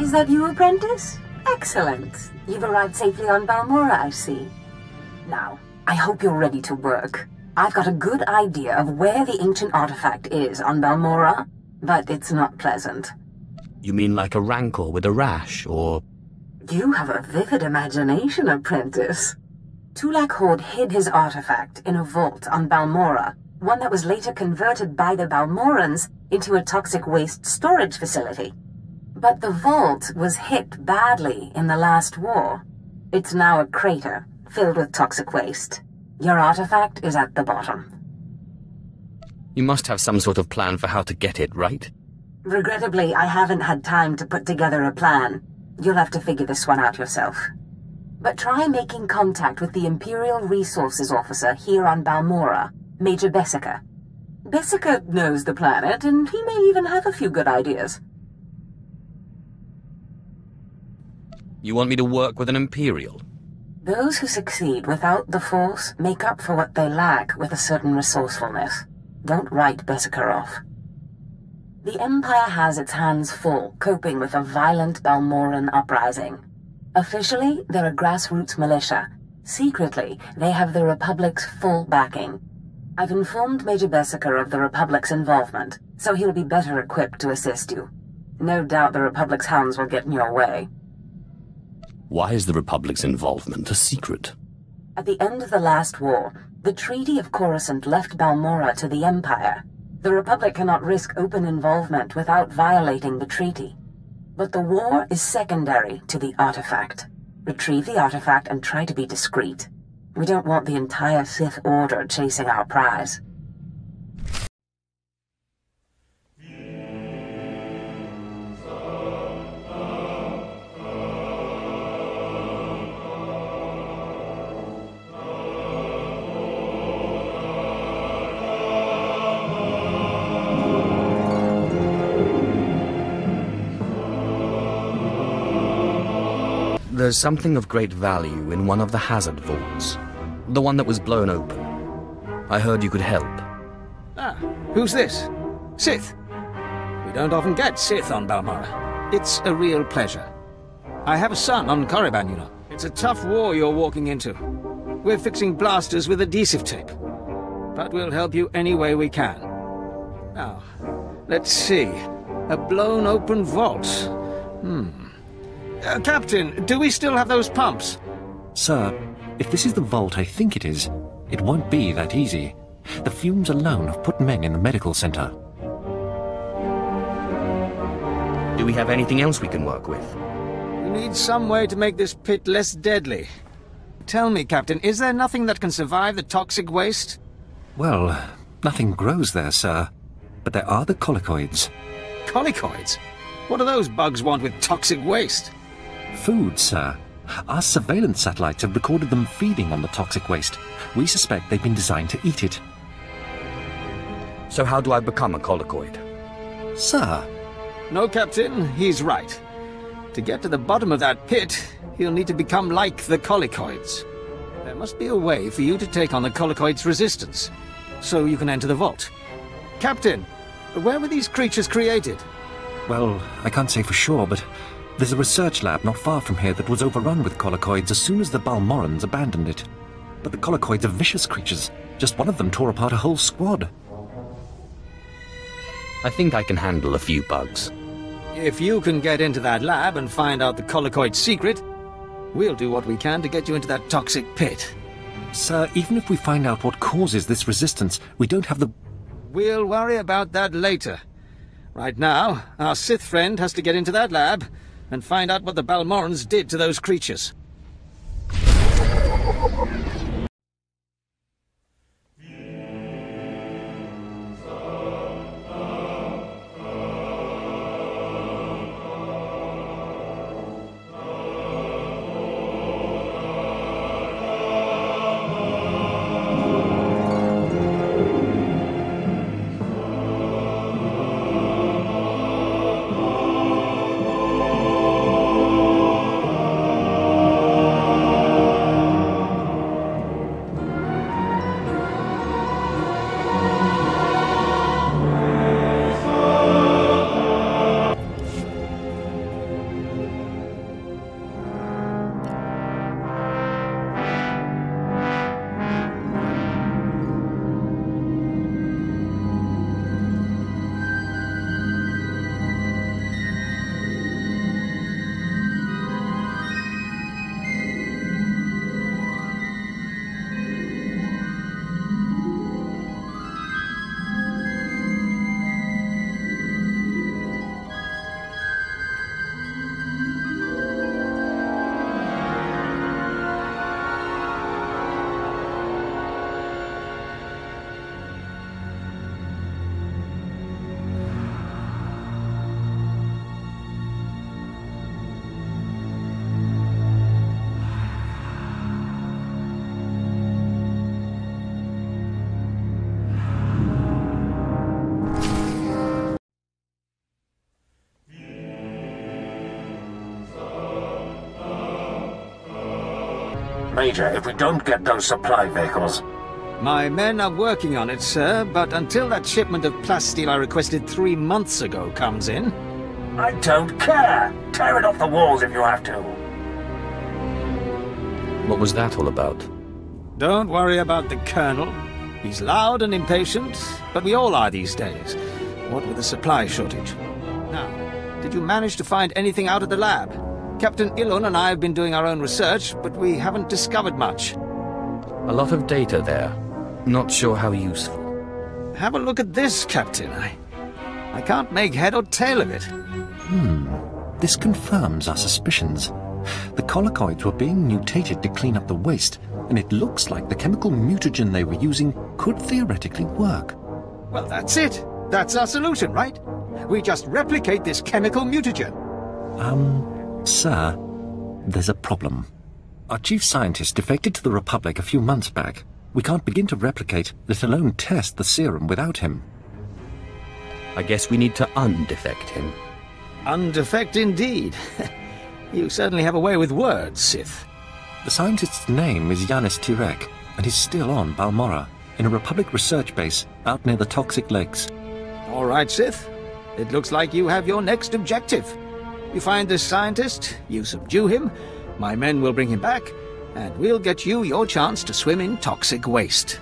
Is that you, apprentice? Excellent. You've arrived safely on Balmorra, I see. Now, I hope you're ready to work. I've got a good idea of where the ancient artifact is on Balmorra, but it's not pleasant. You mean like a rancor with a rash, or... You have a vivid imagination, apprentice. Tulak Horde hid his artifact in a vault on Balmorra, one that was later converted by the Balmorrans into a toxic waste storage facility. But the vault was hit badly in the last war. It's now a crater filled with toxic waste. Your artifact is at the bottom. You must have some sort of plan for how to get it, right? Regrettably, I haven't had time to put together a plan. You'll have to figure this one out yourself. But try making contact with the Imperial Resources Officer here on Balmorra, Major Bessica. Bessica knows the planet, and he may even have a few good ideas. You want me to work with an Imperial? Those who succeed without the Force make up for what they lack with a certain resourcefulness. Don't write Bessica off. The Empire has its hands full coping with a violent Balmorran uprising. Officially, they're a grassroots militia. Secretly, they have the Republic's full backing. I've informed Major Bessica of the Republic's involvement, so he'll be better equipped to assist you. No doubt the Republic's hounds will get in your way. Why is the Republic's involvement a secret? At the end of the last war, the Treaty of Coruscant left Balmorra to the Empire. The Republic cannot risk open involvement without violating the treaty. But the war is secondary to the artifact. Retrieve the artifact and try to be discreet. We don't want the entire Sith Order chasing our prize. There's something of great value in one of the hazard vaults. The one that was blown open. I heard you could help. Ah, who's this? Sith. We don't often get Sith on Balmorra. It's a real pleasure. I have a son on Korriban, you know. It's a tough war you're walking into. We're fixing blasters with adhesive tape. But we'll help you any way we can. Now, let's see. A blown open vault. Captain, do we still have those pumps? Sir, if this is the vault I think it is, it won't be that easy. The fumes alone have put men in the medical center. Do we have anything else we can work with? We need some way to make this pit less deadly. Tell me, Captain, is there nothing that can survive the toxic waste? Well, nothing grows there, sir. But there are the colicoids. Colicoids? What do those bugs want with toxic waste? Food, sir. Our surveillance satellites have recorded them feeding on the toxic waste. We suspect they've been designed to eat it. So how do I become a colicoid? Sir. No, Captain, he's right. To get to the bottom of that pit, he'll need to become like the colicoids. There must be a way for you to take on the colicoids' resistance, so you can enter the vault. Captain, where were these creatures created? Well, I can't say for sure, but there's a research lab not far from here that was overrun with colicoids as soon as the Balmorrans abandoned it. But the colicoids are vicious creatures. Just one of them tore apart a whole squad. I think I can handle a few bugs. If you can get into that lab and find out the colicoid's secret, we'll do what we can to get you into that toxic pit. Sir, even if we find out what causes this resistance, we don't have the... We'll worry about that later. Right now, our Sith friend has to get into that lab and find out what the Balmorrans did to those creatures. Major, if we don't get those supply vehicles. My men are working on it, sir, but until that shipment of plasteel I requested 3 months ago comes in... I don't care! Tear it off the walls if you have to! What was that all about? Don't worry about the Colonel. He's loud and impatient, but we all are these days, what with the supply shortage. Now, did you manage to find anything out of the lab? Captain Ilun and I have been doing our own research, but we haven't discovered much. A lot of data there. Not sure how useful. Have a look at this, Captain. I can't make head or tail of it. This confirms our suspicions. The collocoids were being mutated to clean up the waste, and it looks like the chemical mutagen they were using could theoretically work. Well, that's it. That's our solution, right? We just replicate this chemical mutagen. Sir, there's a problem. Our chief scientist defected to the Republic a few months back. We can't begin to replicate, let alone test the serum without him. I guess we need to undefect him. Undefect indeed. You certainly have a way with words, Sith. The scientist's name is Yanis Tirek, and he's still on Balmorra, in a Republic research base out near the Toxic Lakes. All right, Sith. It looks like you have your next objective. You find this scientist, you subdue him, my men will bring him back, and we'll get you your chance to swim in toxic waste.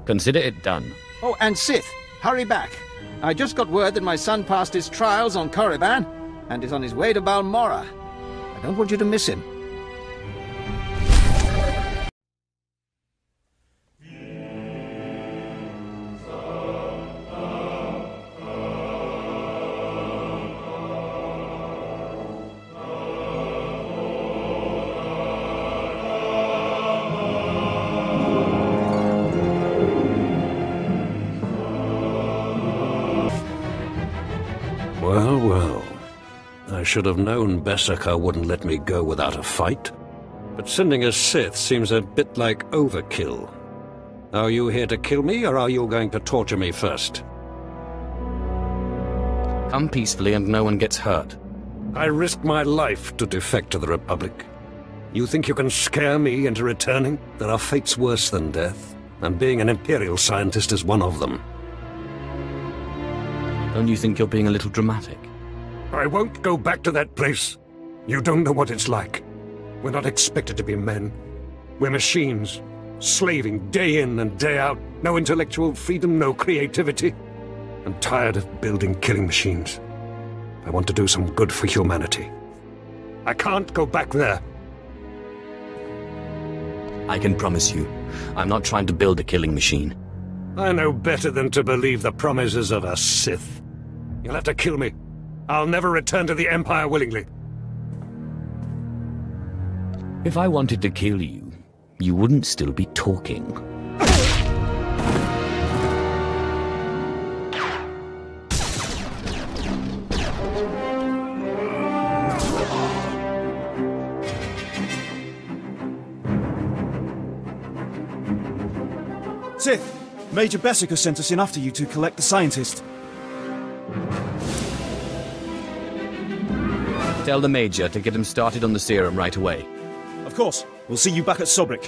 Consider it done. Oh, and Sith, hurry back. I just got word that my son passed his trials on Korriban and is on his way to Balmorra. I don't want you to miss him. Well, well. I should have known Berserker wouldn't let me go without a fight. But sending a Sith seems a bit like overkill. Are you here to kill me, or are you going to torture me first? Come peacefully and no one gets hurt. I risked my life to defect to the Republic. You think you can scare me into returning? There are fates worse than death, and being an Imperial scientist is one of them. Don't you think you're being a little dramatic? I won't go back to that place. You don't know what it's like. We're not expected to be men. We're machines, slaving day in and day out. No intellectual freedom, no creativity. I'm tired of building killing machines. I want to do some good for humanity. I can't go back there. I can promise you, I'm not trying to build a killing machine. I know better than to believe the promises of a Sith. You'll have to kill me. I'll never return to the Empire willingly. If I wanted to kill you, you wouldn't still be talking. Sith, Major Berserker sent us in after you to collect the scientist. Tell the Major to get him started on the serum right away. Of course. We'll see you back at Sobrik.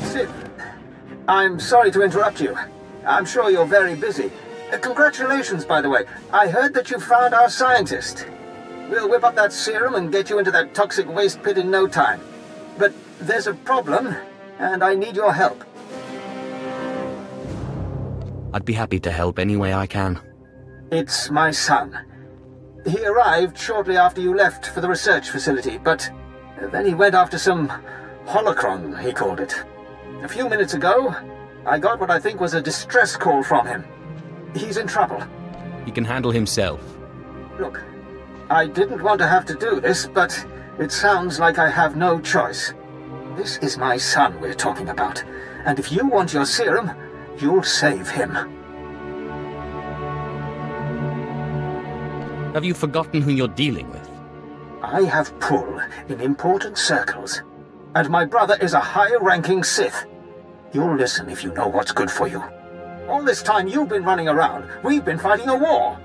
Sith, I'm sorry to interrupt you. I'm sure you're very busy. Congratulations, by the way. I heard that you found our scientist. We'll whip up that serum and get you into that toxic waste pit in no time. But there's a problem, and I need your help. I'd be happy to help any way I can. It's my son. He arrived shortly after you left for the research facility, but then he went after some holocron, he called it. A few minutes ago, I got what I think was a distress call from him. He's in trouble. He can handle himself. Look, I didn't want to have to do this, but it sounds like I have no choice. This is my son we're talking about, and if you want your serum, you'll save him. Have you forgotten who you're dealing with? I have pull in important circles, and my brother is a high-ranking Sith. You'll listen if you know what's good for you. All this time you've been running around, we've been fighting a war.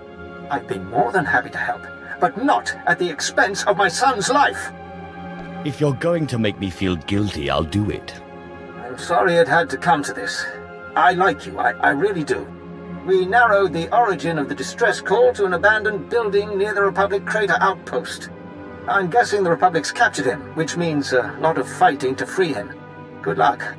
I've been more than happy to help, but not at the expense of my son's life. If you're going to make me feel guilty, I'll do it. I'm sorry it had to come to this. I like you, I really do. We narrowed the origin of the distress call to an abandoned building near the Republic crater outpost. I'm guessing the Republic's captured him, which means a lot of fighting to free him. Good luck.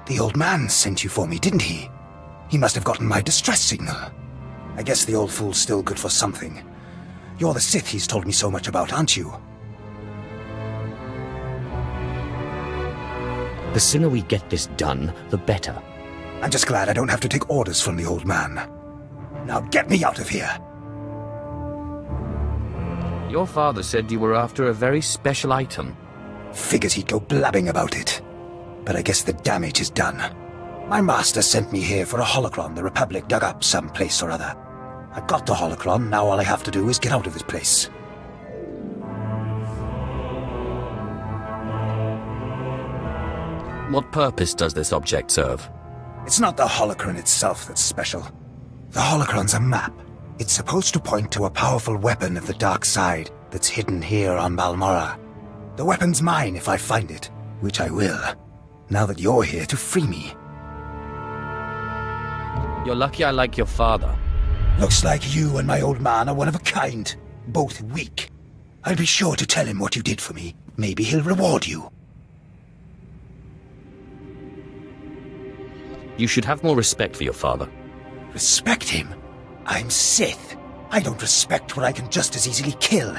The old man sent you for me, didn't he? He must have gotten my distress signal. I guess the old fool's still good for something. You're the Sith he's told me so much about, aren't you? The sooner we get this done, the better. I'm just glad I don't have to take orders from the old man. Now get me out of here! Your father said you were after a very special item. Figures he'd go blabbing about it. But I guess the damage is done. My master sent me here for a holocron the Republic dug up someplace or other. I got the holocron, now all I have to do is get out of this place. What purpose does this object serve? It's not the holocron itself that's special. The holocron's a map. It's supposed to point to a powerful weapon of the dark side that's hidden here on Balmorra. The weapon's mine if I find it, which I will, now that you're here to free me. You're lucky I like your father. Looks like you and my old man are one of a kind, both weak. I'll be sure to tell him what you did for me. Maybe he'll reward you. You should have more respect for your father. Respect him? I'm Sith. I don't respect what I can just as easily kill.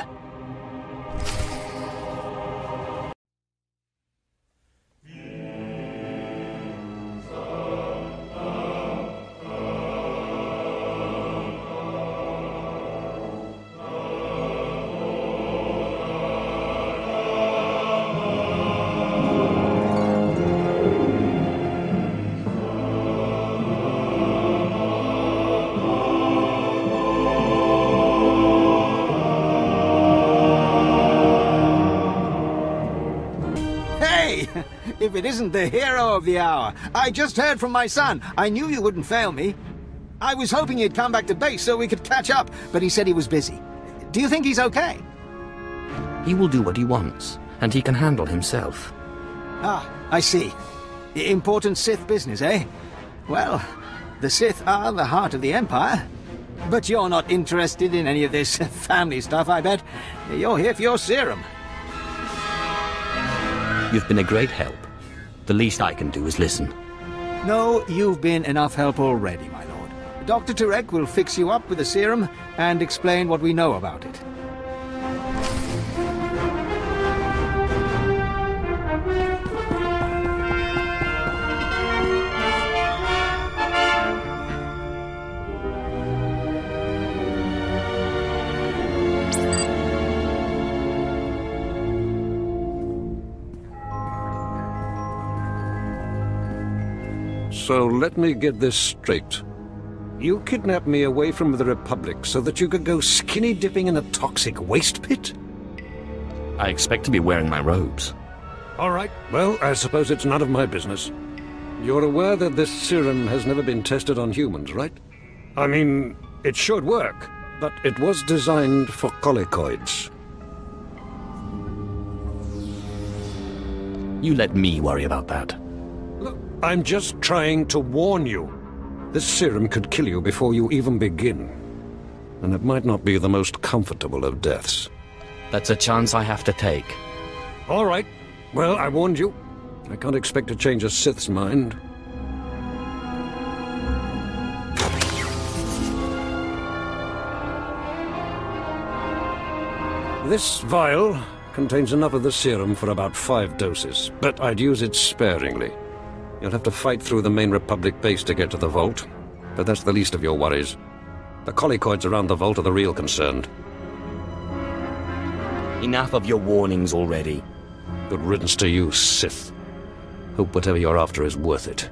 If it isn't the hero of the hour. I just heard from my son. I knew you wouldn't fail me. I was hoping he'd come back to base so we could catch up, but he said he was busy. Do you think he's okay? He will do what he wants, and he can handle himself. Ah, I see. Important Sith business, eh? Well, the Sith are the heart of the Empire. But you're not interested in any of this family stuff, I bet. You're here for your serum. You've been a great help. The least I can do is listen. No, you've been enough help already, my lord. Dr. Turek will fix you up with a serum and explain what we know about it. So let me get this straight. You kidnapped me away from the Republic so that you could go skinny dipping in a toxic waste pit? I expect to be wearing my robes. All right. Well, I suppose it's none of my business. You're aware that this serum has never been tested on humans, right? I mean, it should work, but it was designed for colicoids. You let me worry about that. Look, I'm just trying to warn you. This serum could kill you before you even begin. And it might not be the most comfortable of deaths. That's a chance I have to take. All right. Well, I warned you. I can't expect to change a Sith's mind. This vial contains enough of the serum for about 5 doses, but I'd use it sparingly. You'll have to fight through the main Republic base to get to the vault, but that's the least of your worries. The colicoids around the vault are the real concern. Enough of your warnings already. Good riddance to you, Sith. Hope whatever you're after is worth it.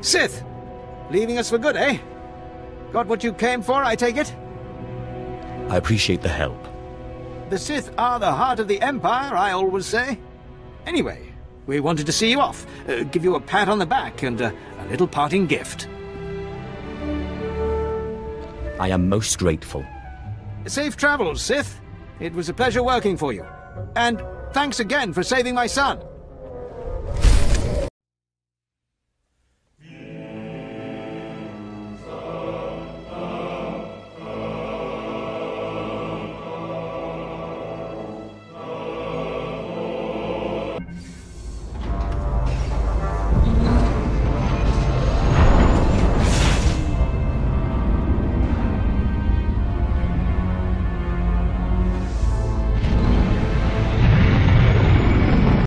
Sith! Leaving us for good, eh? Got what you came for, I take it? I appreciate the help. The Sith are the heart of the Empire, I always say. Anyway, we wanted to see you off, give you a pat on the back and a little parting gift. I am most grateful. Safe travels, Sith. It was a pleasure working for you. And thanks again for saving my son.